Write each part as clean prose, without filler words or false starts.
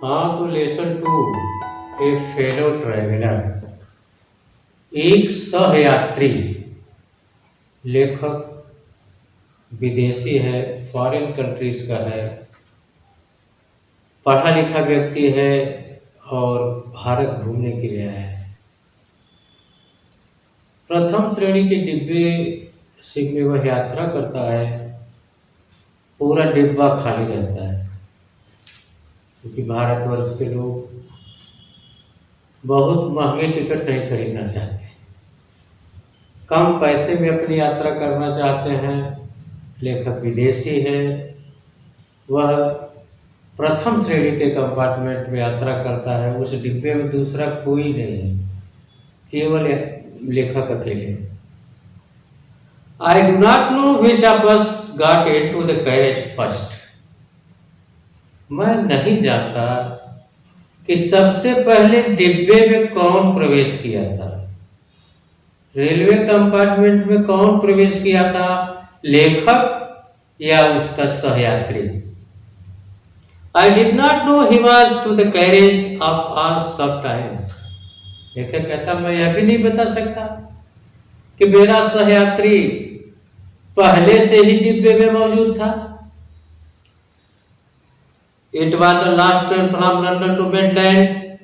हाँ, तो lesson two a fellow traveller, एक सहयात्री। लेखक विदेशी है, फॉरेन कंट्रीज का है, पढ़ा लिखा व्यक्ति है और भारत घूमने के लिए आया है। प्रथम श्रेणी के डिब्बे से में वह यात्रा करता है, पूरा डिब्बा खाली रहता है क्योंकि भारतवर्ष के लोग बहुत महंगे टिकट नहीं खरीदना चाहते, कम पैसे में अपनी यात्रा करना चाहते हैं। लेखक विदेशी है, वह प्रथम श्रेणी के कंपार्टमेंट में यात्रा करता है। उस डिब्बे में दूसरा कोई नहीं है, केवल लेखक अकेले। I do not know which of us got into the carriage first. मैं नहीं जानता कि सबसे पहले डिब्बे में कौन प्रवेश किया था। रेलवे कंपार्टमेंट में कौन प्रवेश किया था, लेखक या उसका सहयात्री। I did not know he was to the carriage of all सब टाइम्स। लेखक कहता मैं यह भी नहीं बता सकता कि मेरा सहयात्री पहले से ही डिब्बे में मौजूद था। It was the last train from London to Midland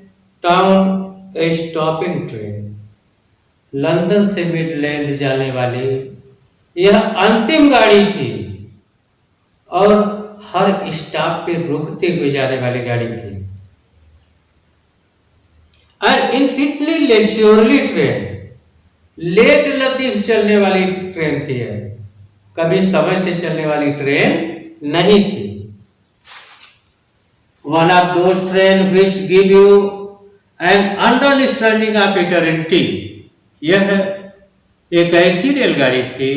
town, a stopping train. London से मिडलैंड जाने वाली यह अंतिम गाड़ी थी और हर स्टॉप पे रुकते हुए जाने वाली गाड़ी थी। And infinitely leisurely train, late लतीफ चलने वाली ट्रेन थी, कभी समय से चलने वाली ट्रेन नहीं थी। One of those train which give you an understanding of eternity. यह एक ऐसी रेलगाड़ी थी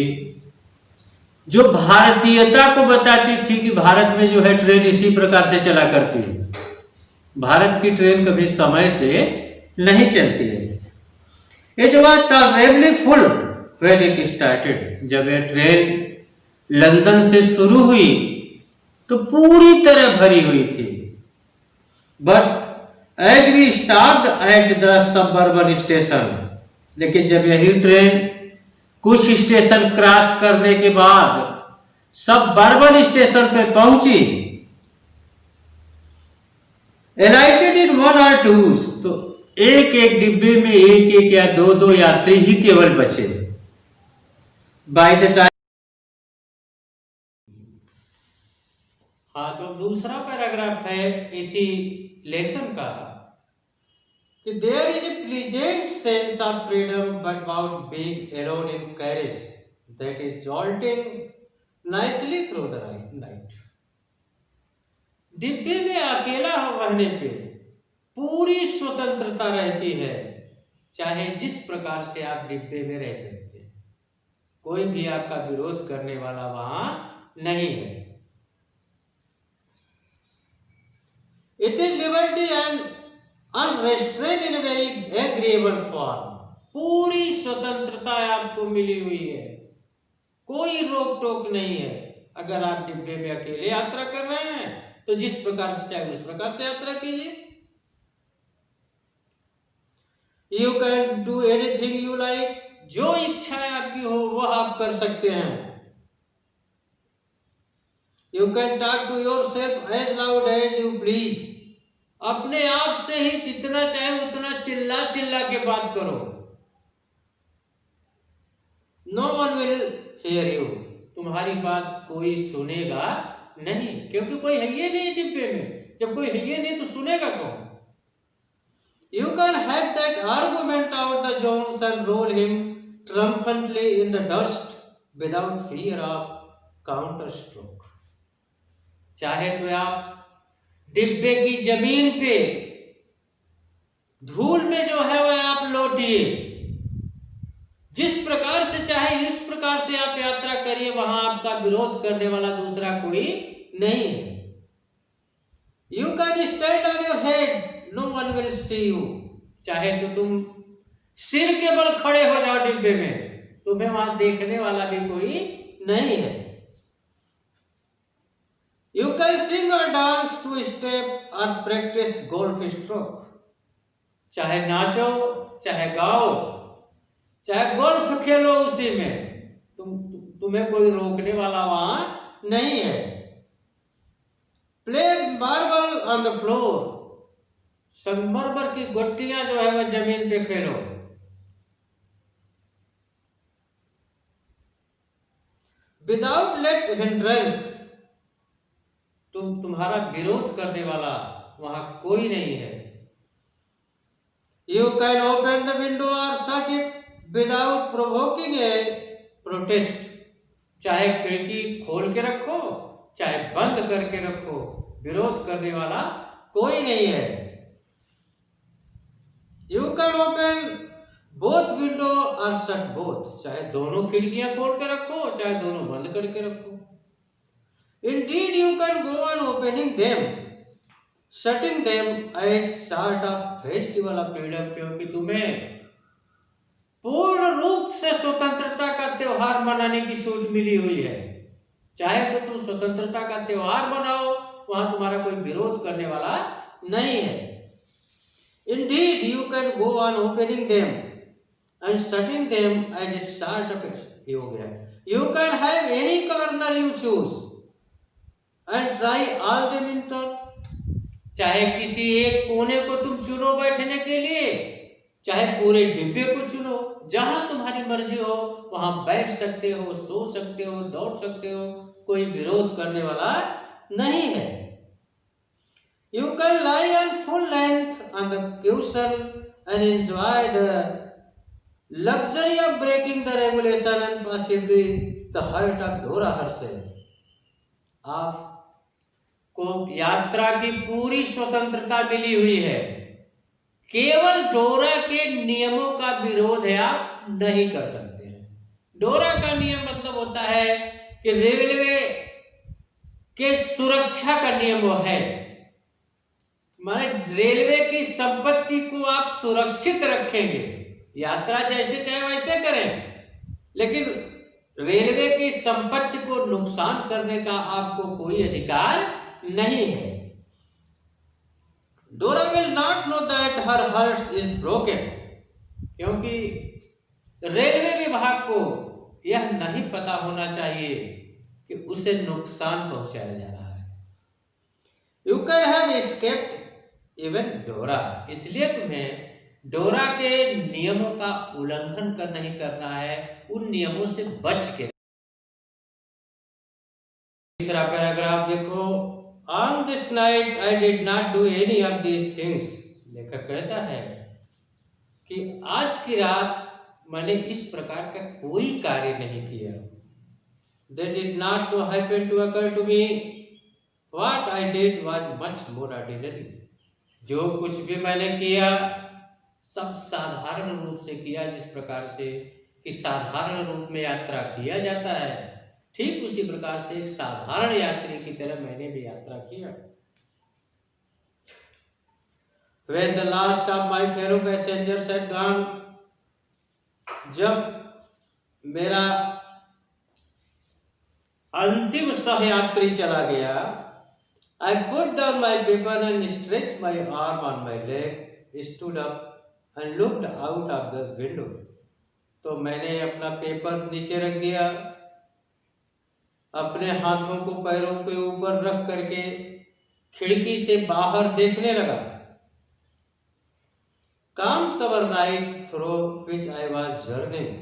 जो भारतीयता को बताती थी कि भारत में जो है ट्रेन इसी प्रकार से चला करती है। भारत की ट्रेन कभी समय से नहीं चलती है। It was tolerably full when it started. जब यह ट्रेन लंदन से शुरू हुई तो पूरी तरह भरी हुई थी। But as we stopped at the suburban station, लेकिन जब यही ट्रेन कुछ स्टेशन क्रॉस करने के बाद सबअर्बन स्टेशन पे पहुंची, एलाइटेड इन वन और टू, तो एक एक डिब्बे में एक एक या दो दो यात्री ही केवल बचे। बाय द टाइम, हाँ, तो दूसरा पैराग्राफ है इसी लेसन का कि there is a pleasant sense of freedom but about being alone in carriage that is jolting nicely through the night. डिब्बे में अकेला रहने पे पूरी स्वतंत्रता रहती है, चाहे जिस प्रकार से आप डिब्बे में रह सकते हैं। कोई भी आपका विरोध करने वाला वहां नहीं है। It is liberty and unrestrained in a very agreeable form. पूरी स्वतंत्रता आपको मिली हुई है, कोई रोक टोक नहीं है। अगर आप डिब्बे में अकेले यात्रा कर रहे हैं तो जिस प्रकार से चाहे उस प्रकार से यात्रा कीजिए। You can do anything you like, जो इच्छाएं आपकी हो वह आप कर सकते हैं। You can talk to yourself as loud as you please. अपने आप से ही जितना चाहे उतना चिल्ला चिल्ला के बात करो। No one will hear you. तुम्हारी बात कोई सुनेगा नहीं, क्योंकि कोई है ही नहीं डिब्बे में। जब कोई है ही नहीं तो सुनेगा कौन? You can have that argument out the Jones and roll him triumphantly in the dust without fear of counterstroke. चाहे तो आप डिब्बे की जमीन पे धूल में जो है वह आप लौटिए, जिस प्रकार से चाहे इस प्रकार से आप यात्रा करिए, वहां आपका विरोध करने वाला दूसरा कोई नहीं है। You can stand on your head, no one will see you. चाहे तो तुम सिर के बल खड़े हो जाओ डिब्बे में, तुम्हें वहां देखने वाला भी कोई नहीं है। You can sing or dance to step or practice golf stroke. चाहे नाचो, चाहे गाओ, चाहे गोल्फ खेलो, उसी में तुम्हें कोई रोकने वाला वहां नहीं है। Play marble on the floor, संगमरमर की गोटियां जो है वह जमीन पे खेलो। विदाउट लेट हिंड्रेंस, तुम्हारा विरोध करने वाला वहां कोई नहीं है। You can open the window और shut it without provoking a protest, चाहे खिड़की खोल के रखो, चाहे बंद करके रखो, विरोध करने वाला कोई नहीं है। You can open both window और शट बोथ, चाहे दोनों खिड़कियां खोल के रखो, चाहे दोनों बंद करके रखो। Indeed, you can go on opening them, shutting them as sort of festival of freedom, क्योंकि तुम्हें पूर्ण रूप से स्वतंत्रता का त्योहार मनाने की छूट मिली हुई है। चाहे तो तुम स्वतंत्रता का त्योहार मनाओ, वहां तुम्हारा कोई विरोध करने वाला नहीं है। Indeed, you can go on opening them and shutting them as a sort of हो गया। You can have any corner you choose and try all them in turn, चाहे किसी एक कोने को तुम चुनो बैठने के लिए, चाहे पूरे डिब्बे को चुनो, जहां तुम्हारी मर्जी हो वहां बैठ सकते हो, सो सकते हो, दौड़ सकते हो, कोई विरोध करने वाला नहीं है। You can lie on full length on the cushion and enjoy the luxury of breaking the regulation and possibly the hurt of Dora herself. आप को यात्रा की पूरी स्वतंत्रता मिली हुई है, केवल डोरा के नियमों का विरोध है आप नहीं कर सकते हैं। डोरा का नियम मतलब होता है कि रेलवे के सुरक्षा का नियम वो है, माने रेलवे की संपत्ति को आप सुरक्षित रखेंगे, यात्रा जैसे चाहे वैसे करें, लेकिन रेलवे की संपत्ति को नुकसान करने का आपको कोई अधिकार नहीं है। Dora will not know that her hearts is broken, क्योंकि रेलवे विभाग को यह नहीं पता होना चाहिए कि उसे नुकसान पहुंचाया जा रहा है। You can have escaped even डोरा, इसलिए तुम्हें डोरा के नियमों का उल्लंघन नहीं करना है, उन नियमों से बच के। तीसरा पैराग्राफ देखो, On this night I did not do any of these things. लेखक कहता है कि आज की रात मैंने इस प्रकार का कोई कार्य नहीं किया। They did not happen to occur to me. What I did was much more ordinary. जो कुछ भी मैंने किया सब साधारण रूप से किया, जिस प्रकार से कि साधारण रूप में यात्रा किया जाता है, ठीक उसी प्रकार से एक साधारण यात्री की तरह मैंने भी यात्रा किया। When the last of my fellow passengers had gone, जब मेरा अंतिम सहयात्री चला गया, I put down my paper and stretched my arm on my leg, stood up and looked out of the window. तो मैंने अपना पेपर नीचे रख दिया, अपने हाथों को पैरों के ऊपर रख करके खिड़की से बाहर देखने लगा। Calm summer night through which I was journeying,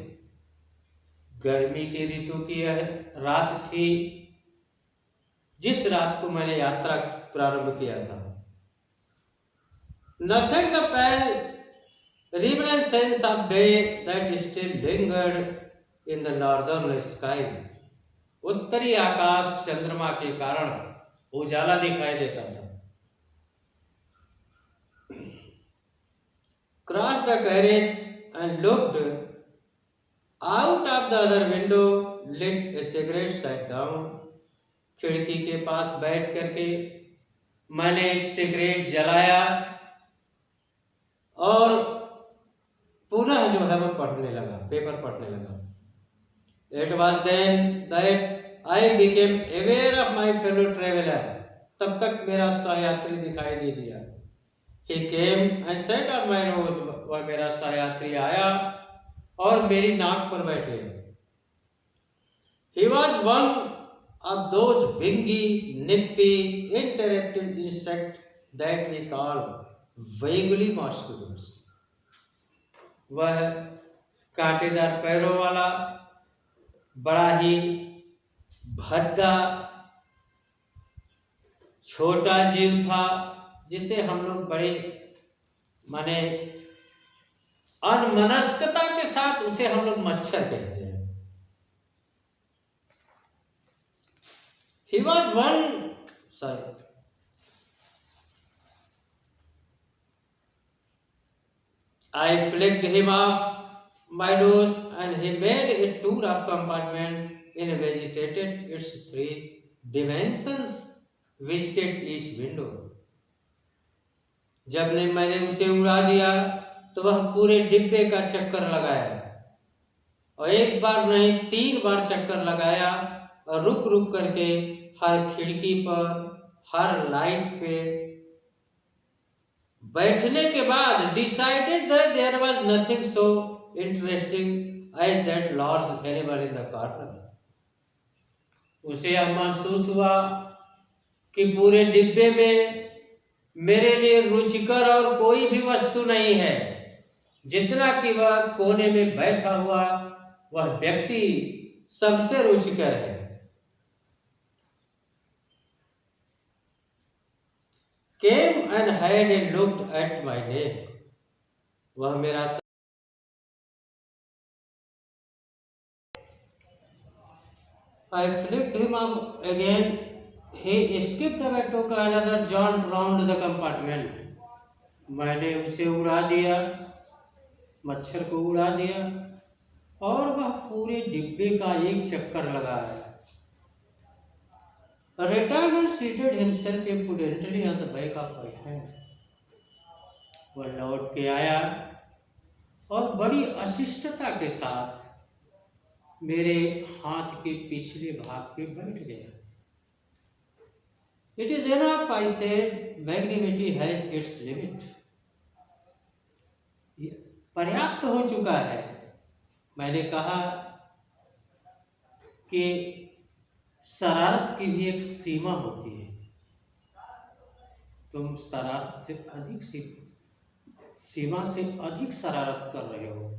गर्मी की ऋतु की यह रात थी जिस रात को मैंने यात्रा प्रारंभ किया था। Nothing the pale reminiscence of day that still lingered in the northern sky. उत्तरी आकाश चंद्रमा के कारण उजाला दिखाई देता था। Crossed the carriage and looked out of the other window, lit a cigarette, sat down. खिड़की के पास बैठ करके मैंने एक सिगरेट जलाया और पुनः जो है वो पढ़ने लगा, पेपर पढ़ने लगा। It was then that I became aware of my fellow traveler. तब तक मेरा सहयात्री दिखाई दे दिया। He came and sat on my nose. वह मेरा सहयात्री आया और मेरी नाक पर बैठे। He was one of those wingy, nippy, interactive insects that we call vaguely mosquitoes. वह कांटेदार पैरों वाला बड़ा ही भद्दा छोटा जीव था, जिसे हम लोग बड़े माने अनमनस्कता के साथ उसे हम लोग मच्छर कहते हैं। He was one, sorry, I flicked him off my nose and he made a tour of compartment in vegetated its 3 dimensions, visited each window. जब ने मैंने उसे उड़ा दिया तो वह पूरे डिब्बे का चक्कर लगाया और एक बार नहीं 3 बार चक्कर लगाया और रुक रुक करके हर खिड़की पर, हर लाइट पे बैठने के बाद decided that there was nothing so interesting as that large animal in the corner. उसे यह महसूस हुआ कि पूरे डिब्बे में मेरे लिए रुचिकर और कोई भी वस्तु नहीं है, जितना कि वह कोने में बैठा हुआ वह व्यक्ति सबसे रुचिकर है। Came and had a looked at my neck. वह मेरा I flicked him up again. He skipped away, took another jaunt round the compartment. मैंने उसे उड़ा दिया, मच्छर को उड़ा दिया और वह पूरे डिब्बे का एक चक्कर लगाया। Returned and seated himself impudently on the back of my hand. वह लौट के आया और बड़ी अशिष्टता के साथ मेरे हाथ के पिछले भाग पे बैठ गया। It is enough, I said. Magnanimity has its limit. पर्याप्त हो चुका है। मैंने कहा कि शरारत की भी एक सीमा होती है। तुम शरारत से अधिक सीमा से अधिक शरारत कर रहे हो।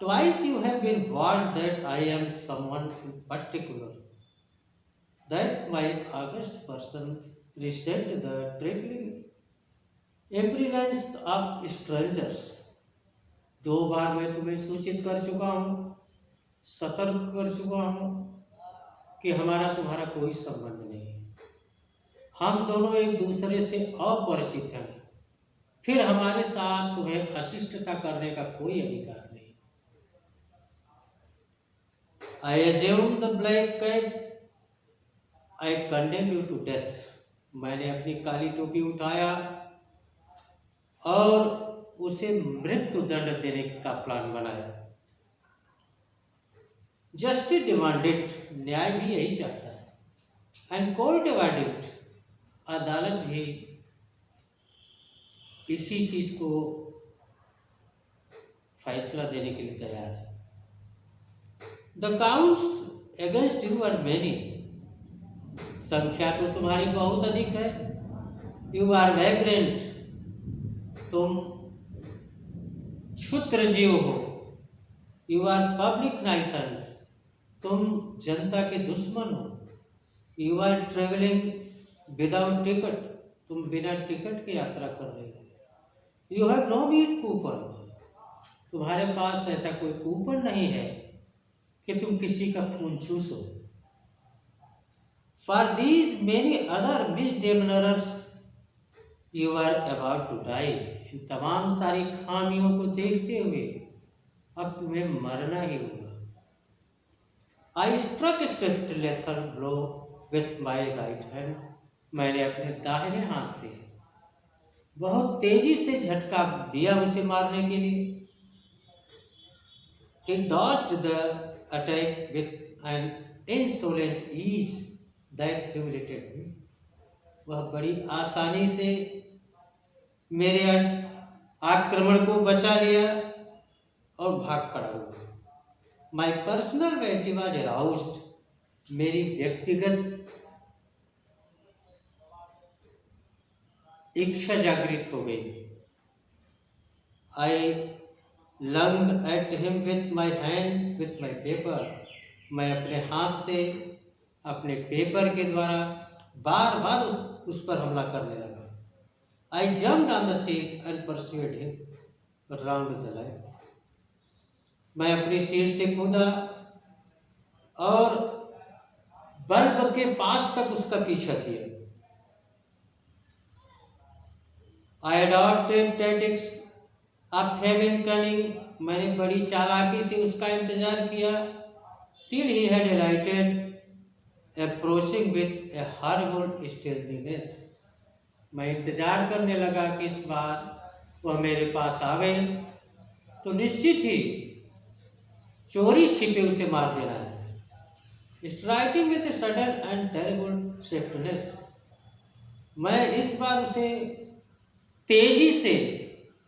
Twice you have been warned that I am someone in particular, that my august person resent the trembling impudence of strangers. 2 बार मैं तुम्हें सूचित कर चुका हूँ, सतर्क कर चुका हूँ कि हमारा तुम्हारा कोई संबंध नहीं है। हम दोनों एक दूसरे से अपरिचित हैं, फिर हमारे साथ तुम्हें अशिष्टता करने का कोई अधिकार नहीं। I assumed the black cap. I condemn you to death. मैंने अपनी काली टोपी उठाया और उसे मृत्यु दंड देने का प्लान बनाया। जस्टिस डिमांडेड, न्याय भी यही चाहता है। एंड कोर्ट डिमांडेड, अदालत भी इसी चीज को फैसला देने के लिए तैयार है। The counts against you are many, संख्या तो तुम्हारी बहुत अधिक है। यू आर वैग्रेंट, तुम क्षुद्र जीव हो। यू आर पब्लिक नाइसेंस, तुम जनता के दुश्मन हो। You are travelling without ticket, तुम बिना टिकट की यात्रा कर रहे हो। You have no meat coupon, तुम्हारे पास ऐसा कोई कूपन नहीं है कि तुम किसी का खून चूसो। For these many other misdemeanours you are about to die, इन तमाम सारी खामियों को देखते हुए अब तुम्हें मरना ही होगा। I struck swift lethal blow with my right hand, मैंने अपने दाहिने हाथ से बहुत तेजी से झटका दिया उसे मारने के लिए। He dodged the attack with an insolent ease that humiliated me. वह बड़ी आसानी से मेरे आक्रमण को बचा लिया और भाग खड़ा हुआ। My personal vanity was aroused, मेरी व्यक्तिगत इच्छा जागृत हो गई। I lunged at him with my hand with my paper, मैं अपने हाथ से अपने पेपर के द्वारा बार बार उस पर हमला करने लगा। I jumped on the seat and pursued him round the line, मैं अपनी सीट से कूदा और बल्ब के पास तक उसका पीछा किया। I adopted tactics of feminine cunning, मैंने बड़ी चालाकी से उसका इंतजार किया। Till he had alighted approaching with a horrible stealthiness, मैं इंतजार करने लगा कि इस बार वह मेरे पास आवे तो निश्चित ही चोरी छिपे उसे मार देना है। Striking with a sudden and terrible swiftness, मैं इस बार उसे तेजी से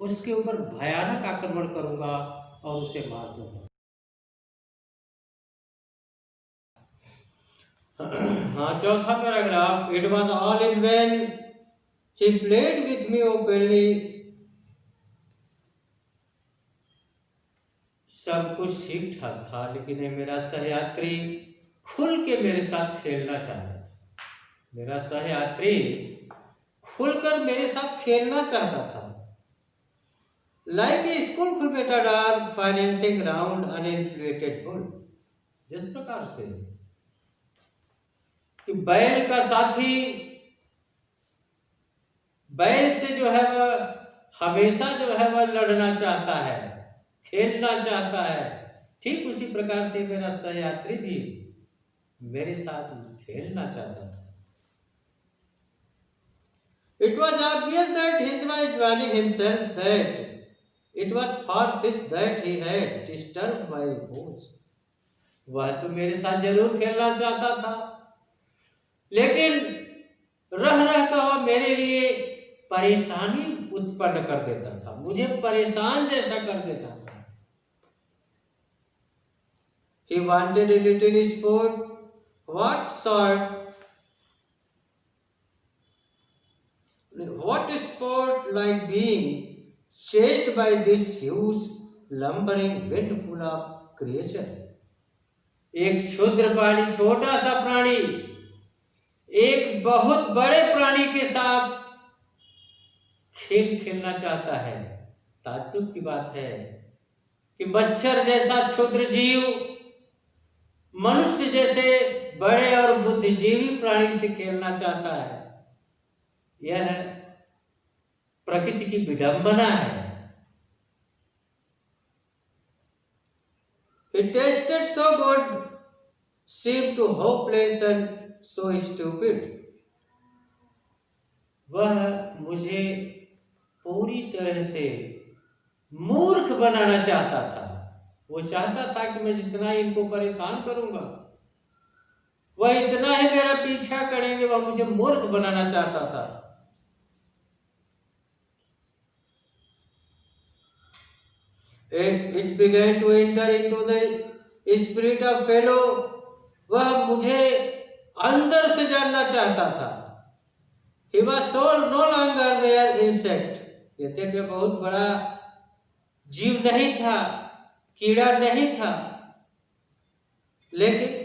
उसके ऊपर भयानक आक्रमण करूंगा और उसे मार दूंगा। हाँ, चौथा paragraph. It was all in when he played with me openly, सब कुछ ठीक ठाक था लेकिन मेरा सहयात्री खुल के मेरे साथ खेलना चाहता था। मेरा सहयात्री खुलकर मेरे साथ खेलना चाहता था। लाइक ए स्कूल बेटा डॉग फाइनेंसिंग राउंड अनइन्फ्लेटेड बुल, जिस प्रकार से कि बैल का साथी बैल से जो है वह हमेशा जो है वह लड़ना चाहता है, खेलना चाहता है, ठीक उसी प्रकार से मेरा सहयात्री भी मेरे साथ खेलना चाहता था। It was obvious that he was warning himself that it was for this that he had disturbed my repose. वह तो मेरे साथ जरूर खेलना चाहता था लेकिन रह रह कर वह मेरे लिए परेशानी उत्पन्न कर देता था, मुझे परेशान जैसा कर देता था। He wanted a little sport. What sort? What sport like being chased by this huge lumbering windful of creature? एक क्षुद्र प्राणी, छोटा सा प्राणी एक बहुत बड़े प्राणी के साथ खेल खेलना चाहता है। ताज्जुब की बात है कि मच्छर जैसा क्षुद्र जीव मनुष्य जैसे बड़े और बुद्धिजीवी प्राणी से खेलना चाहता है। यह प्रकृति की विडंबना है। It tasted so good, seemed to hopeless and so stupid. वह मुझे पूरी तरह से मूर्ख बनाना चाहता था। वो चाहता था कि मैं जितना इनको परेशान करूंगा वह इतना ही मेरा पीछा करेंगे, वह मुझे मूर्ख बनाना चाहता था। It began to enter into the spirit of fellow, वह मुझे अंदर से जानना चाहता था। He was so no longer mere insect, यद्यपि बहुत बड़ा जीव नहीं था, कीड़ा नहीं था, लेकिन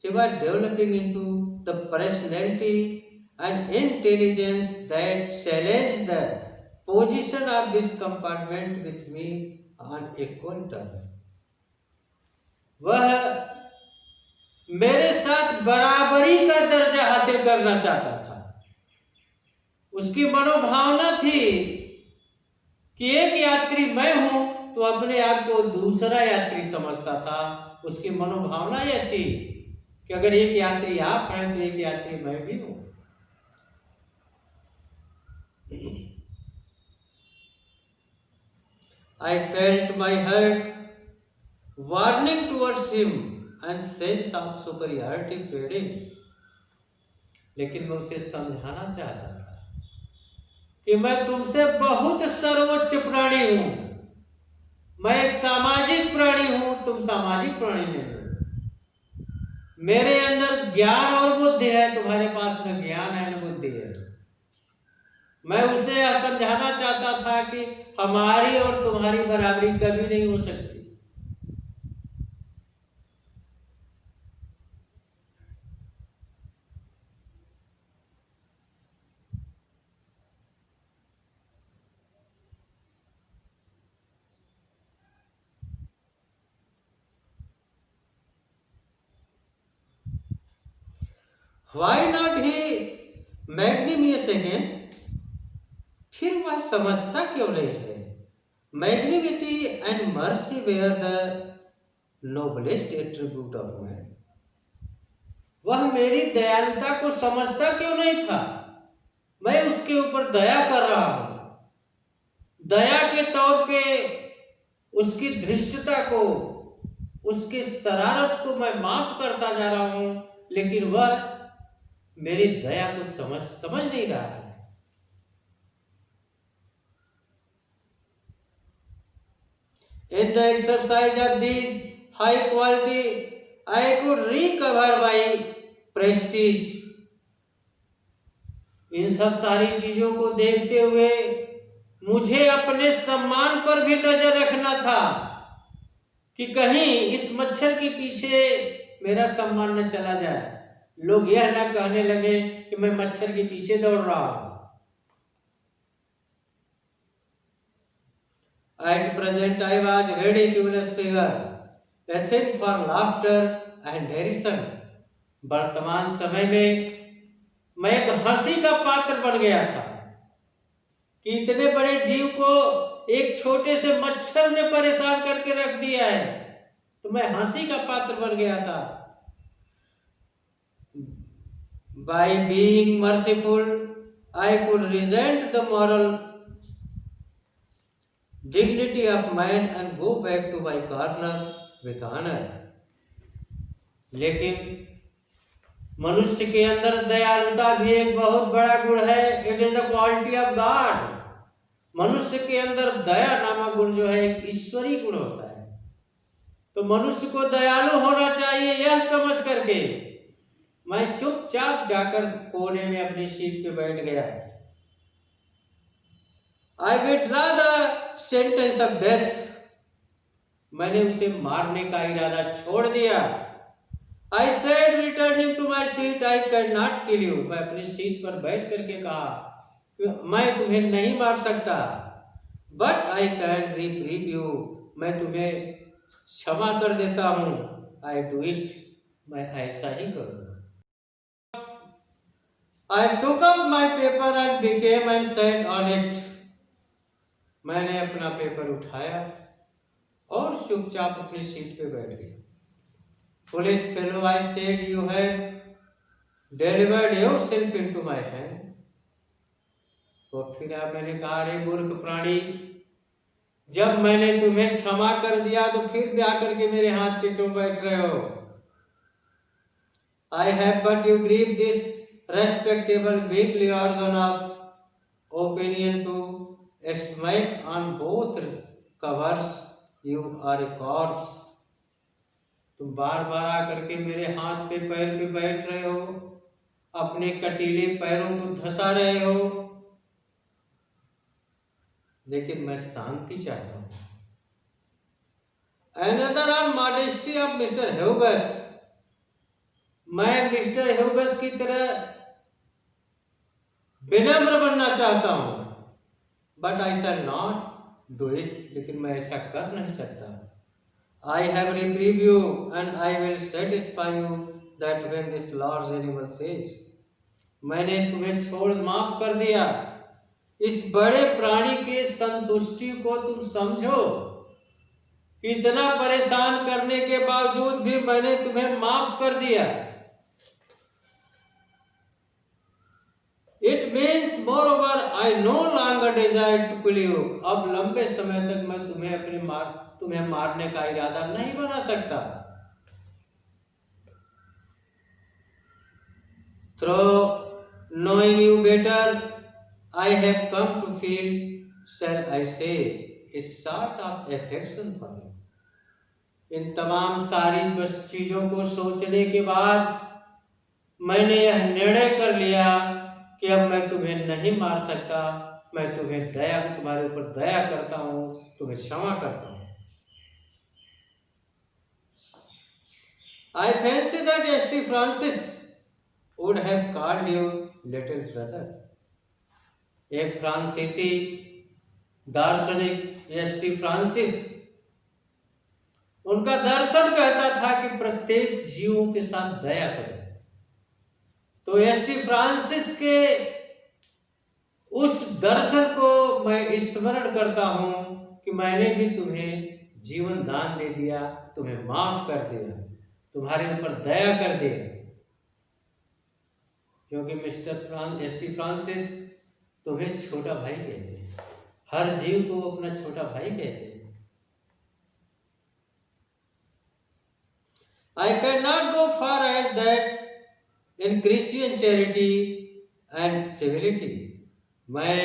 he was developing into the personality and intelligence that challenged the position of this compartment with me on equal terms. वह मेरे साथ बराबरी का दर्जा हासिल करना चाहता था। उसकी मनोभावना थी कि एक यात्री मैं हूं तो अपने आप को दूसरा यात्री समझता था। उसकी मनोभावना यह थी कि अगर एक यात्री आप हैं तो एक यात्री मैं भी हूं। I felt my heart warning towards him and sense of superiority fade in. लेकिन मैं उसे समझाना चाहता था कि मैं तुमसे बहुत सर्वोच्च प्राणी हूं, मैं एक सामाजिक प्राणी हूं, तुम सामाजिक प्राणी नहीं हो। मेरे अंदर ज्ञान और बुद्धि है, तुम्हारे पास न ज्ञान है न बुद्धि है। मैं उसे यह समझाना चाहता था कि हमारी और तुम्हारी बराबरी कभी नहीं हो सकती। Why not he magnanimous again? फिर वह समझता क्यों नहीं है? Magnanimity and mercy were the noblest attribute of man. वह मेरी दयालुता को समझता क्यों नहीं था? मैं उसके ऊपर दया कर रहा हूं। दया के तौर पे उसकी धृष्टता को, उसकी शरारत को मैं माफ करता जा रहा हूं, लेकिन वह मेरी दया को समझ नहीं रहा है। In the exercise of these high quality, I could recover my prestige. इन सब सारी चीजों को देखते हुए मुझे अपने सम्मान पर भी नजर रखना था कि कहीं इस मच्छर के पीछे मेरा सम्मान न चला जाए, लोग यह ना कहने लगे कि मैं मच्छर के पीछे दौड़ रहा हूं। At present I was ridiculous figure, a thing for laughter and derision. वर्तमान समय में मैं एक हंसी का पात्र बन गया था कि इतने बड़े जीव को एक छोटे से मच्छर ने परेशान करके रख दिया है, तो मैं हंसी का पात्र बन गया था। By being merciful, I could resent the moral dignity of man and go back to my corner with honor. लेकिन मनुष्य के अंदर दयालुता भी एक बहुत बड़ा गुण है। It is the quality of God. मनुष्य के अंदर दया नामक गुण जो है एक ईश्वरीय गुण होता है। तो मनुष्य को दयालु होना चाहिए, यह समझ करके मैं चुपचाप जाकर कोने में अपनी सीट पे बैठ गया। I withdraw the sentence of death. मैंने उसे मारने का इरादा छोड़ दिया। I said returning to my seat, I cannot kill you. मैं अपनी सीट पर बैठ करके कहा मैं तुम्हें नहीं मार सकता, but I can reprieve you. मैं तुम्हें क्षमा कर देता हूँ। I do it. मैं ऐसा ही करूँगा। I took up my paper and became and sat on it. मैंने अपना पेपर उठाया और चुपचाप अपनी सीट पे बैठ गया। Foolish fellow, I said, you have delivered yourself into my hand. तो फिर मैंने कहा, अरे मूर्ख प्राणी, जब मैंने तुम्हें क्षमा कर दिया तो फिर भी आकर के मेरे हाथ पे क्यों बैठ रहे हो? I have but you grieve this respectable weakly organ of opinion to smack on both covers. You are a corpse. तुम बार बार आकर के मेरे हाथ पे पैर पे बैठ रहे हो, अपने कटीले पैरों को धंसा रहे हो, लेकिन मैं शांति चाहता हूं। Another on modesty of Mr. Hughes. मैं मिस्टर ह्यूगस की तरह विनम्र बनना चाहता हूं, but I shall not do it. लेकिन मैं ऐसा कर नहीं सकता। I have reprieved you and I will satisfy you that when this large animal says, मैंने तुम्हें छोड़ माफ कर दिया। इस बड़े प्राणी के संतुष्टि को तुम समझो। इतना परेशान करने के बावजूद भी मैंने तुम्हें माफ कर दिया। It means moreover I no longer desire to kill you. अब लंबे समय तक मैं तुम्हें मारने का इरादा नहीं बना सकता। Through knowing you better, I have come to feel, shall I say, a sort of affection for you. इन तमाम सारी बस चीजों को सोचने के बाद मैंने यह निर्णय कर लिया कि अब मैं तुम्हें नहीं मार सकता, मैं तुम्हारे ऊपर दया करता हूं, तुम्हें क्षमा करता हूं। I fancy that S.T. Francis would have called you little brother. एक फ्रांसीसी दार्शनिक S.T. फ्रांसिस, उनका दर्शन कहता था कि प्रत्येक जीवों के साथ दया करो। तो S.T. फ्रांसिस के उस दर्शन को मैं स्मरण करता हूं कि मैंने भी तुम्हें जीवन दान दे दिया, तुम्हें माफ कर दिया, तुम्हारे ऊपर दया कर दिया। क्योंकि S.T. फ्रांसिस तुम्हें छोटा भाई कहते हैं, हर जीव को अपना छोटा भाई कहते हैं। I cannot go far as that in Christian charity and civility. मैं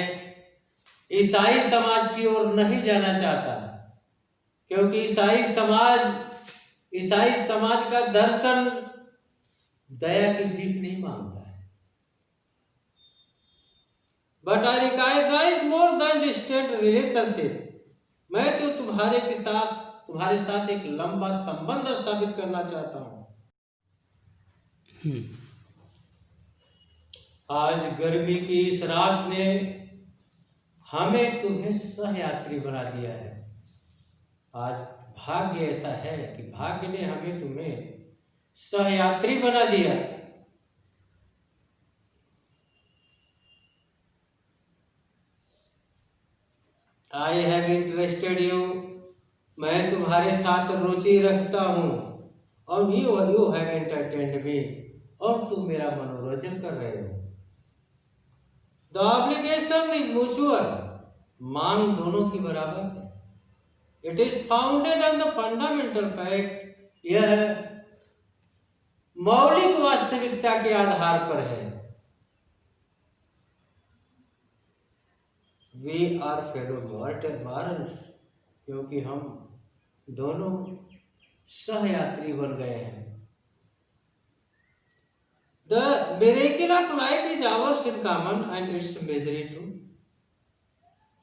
ईसाई समाज की ओर नहीं जाना चाहता, क्योंकि ईसाई समाज का दर्शन दया की भीख नहीं मांगता है। But I recognize more than distant relationship. मैं तो तुम्हारे साथ एक लंबा संबंध स्थापित करना चाहता हूं। आज गर्मी की इस रात ने हमें तुम्हें सहयात्री बना दिया है। आज भाग्य ऐसा है कि भाग्य ने हमें तुम्हें सहयात्री बना दिया। I have interested you. मैं तुम्हारे साथ रुचि रखता हूं, और you have entertained me. और तुम मेरा मनोरंजन कर रहे हो। The obligation is mutual. मांग दोनों की बराबर है। It is founded on the fundamental fact. यह मौलिक वास्तविकता के आधार पर है। We are fellow mortals. क्योंकि हम दोनों सहयात्री बन गए हैं। The miracle of life is ours in common and its misery too.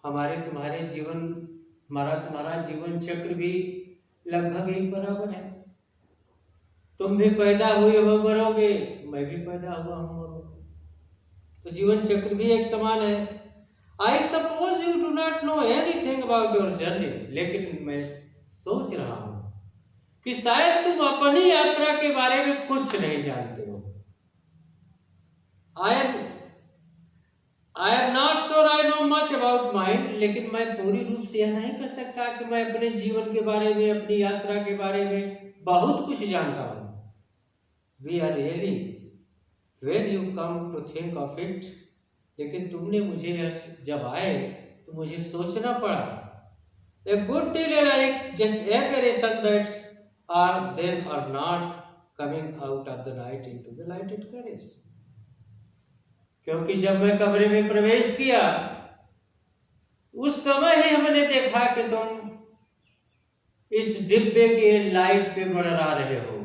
हमारा तुम्हारा जीवन चक्र भी लगभग एक बराबर है। तुम भी पैदा हुए हो मरोगे, मैं भी पैदा हुआ हूं मरोगे, तो जीवन चक्र भी एक समान है। I suppose you do not know anything about your journey. लेकिन मैं सोच रहा हूं कि शायद तुम अपनी यात्रा के बारे में कुछ नहीं जानते हो। I am not sure I know much about mine. लेकिन मैं पूरी रूप से यह नहीं कर सकता कि मैं अपने जीवन के बारे में, अपनी यात्रा के बारे में बहुत कुछ जानता हूं। We are really, when you come to think of it, लेकिन तुमने मुझे जब आए तो मुझे सोचना पड़ा। A good deal like just apparition that are then or not coming out of the night into the lighted carriage. क्योंकि जब मैं कमरे में प्रवेश किया उस समय ही हमने देखा कि तुम इस डिब्बे के लाइट पे मंडरा रहे हो।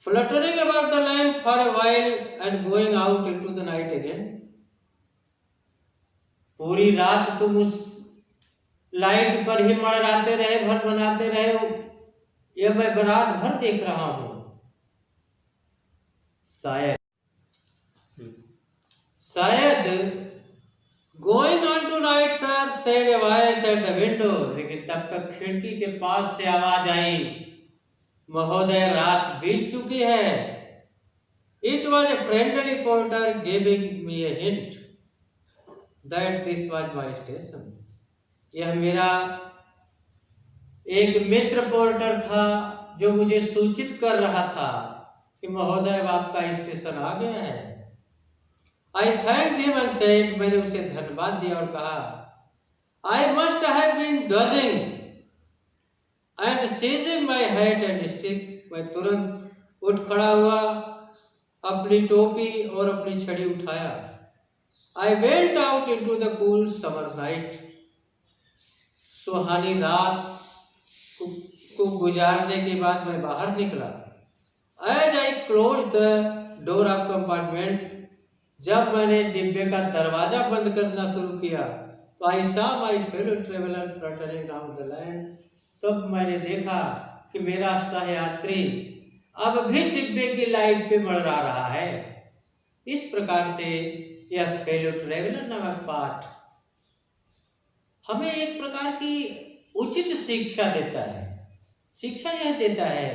Fluttering about the lamp for a while and going out into the night again. पूरी रात तुम उस लाइट पर ही मंडराते रहे, भर बनाते रहे हो। यह मैं रात भर देख रहा हूं। शायद going on to night sir said a voice at the window. लेकिन तब तक खिड़की के पास से आवाज आई, महोदय रात बीत चुकी है। It was a friendly porter giving me a hint that this was my station. यह मेरा एक मित्र पोर्टर था जो मुझे सूचित कर रहा था कि महोदय आपका स्टेशन आ गया है। I thanked him and said, मैंने उसे धन्यवाद दिया और कहा, I must have been dozing. And seizing my hat and stick, मैं तुरंत उठ खड़ा हुआ, अपनी टोपी और अपनी छड़ी उठाया। I went out into the cool summer night, सुहानी रात को गुजारने के बाद मैं बाहर निकला। As I close the door of compartment, जब मैंने डिब्बे का दरवाजा बंद करना शुरू किया तो I saw my fellow traveller fluttering down the land, तब मैंने देखा कि मेरा सहयात्री अब भी डिब्बे की लाइट पे मंडरा रहा है। इस प्रकार से यह फेलो ट्रेवलर नामक पाठ हमें एक प्रकार की उचित शिक्षा देता है। शिक्षा यह देता है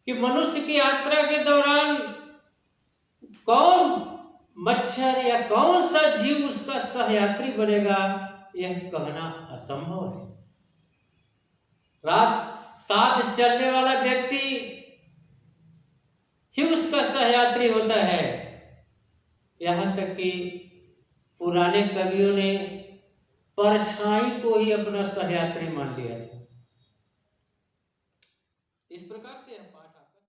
कि मनुष्य की यात्रा के दौरान कौन मच्छर या कौन सा जीव उसका सहयात्री बनेगा, यह कहना असंभव है। रात साथ चलने वाला व्यक्ति ही उसका सहयात्री होता है। यहां तक कि पुराने कवियों ने परछाई को ही अपना सहयात्री मान लिया था।